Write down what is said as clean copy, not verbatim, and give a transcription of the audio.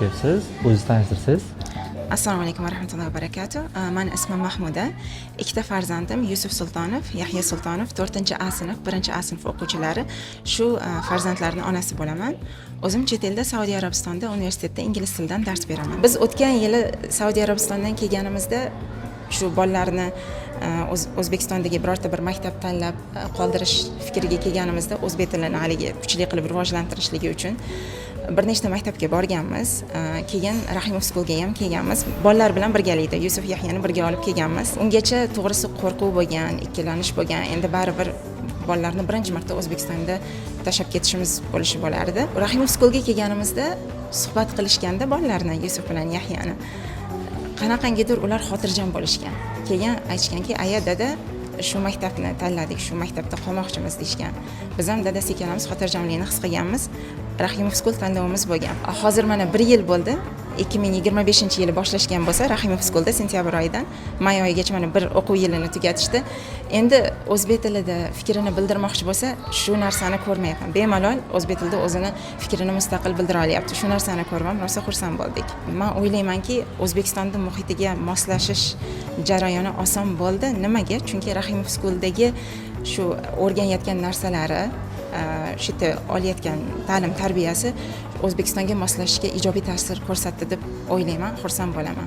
kelyapsiz? O'zingizni tanishtirsangiz. Assalomu alaykum va rahmatullohi va barakatuh. Meni ismim Mahmuda. Ikkita farzandim Yusuf Sultonov, Yahya Sultonov, 4-A sinf, 1-A sinf o'quvchilari. Shu farzandlarning onasi bo'laman. O'zim chet elda Saudiya Arabistonda universitetda ingliz tilidan dars beraman. Biz o'tgan yili Saudiya Arabistondan kelganimizda shu bolalarni O'zbekistondagi birorta bir maktab tanlab qoldirish fikriga kelganimizda o'zbek tilini haligi kuchli qilib rivojlantirishligi uchun bir nechta maktabga borganmiz. Keyin Rahimov Schoolga ham kelganmiz. Bolalar bilan birgalikda Yusuf Yahyani birga olib kelganmiz. Ungacha to'g'risi qo'rquv bo'lgan, ikkilanish bo'lgan. Endi baribir bolalarni birinchi marta O'zbekistonda tashlab ketishimiz bo'lishi bo'lardi. Rahimov Schoolga kelganimizda suhbat qilishganda bolalarni Yusuf bilan Yahyani qanaqangidir ular xotirjam bo'lishgan. Keyin aytishganki, "Aya, dada, shu maktabni tanladik, shu maktabda qolmoqchimiz" deyishgan. Biz ham dadasi ikkalamiz xotirjamlikni his qilganmiz. Rahimov School tanlovimiz bo'lgan. Hozir mana 1 yil bo'ldi. 2025-yili boshlashgan bo'lsa, Rahimov Schoolda sentyabr oyidan may oyigacha mana bir o'quv yilini tugatishdi. Endi o'zbek tilida fikrini bildirmoqchi bo'lsa, shu narsani ko'rmayapman. Bemalol o'zbek tilida o'zini fikrini mustaqil bildira olyapti. Shu narsani ko'rib, rosa xursand bo'ldik. Men o'ylaymanki, O'zbekistonda muhitiga moslashish jarayoni oson bo'ldi. Nimaga? Chunki Rahimov Schooldagi shu o'rganayotgan narsalari, shu yerda olayotgan ta'lim tarbiyasi O'zbekistonga moslashishga ijobiy ta'sir ko'rsatdi deb o'ylayman, xursand bo'laman.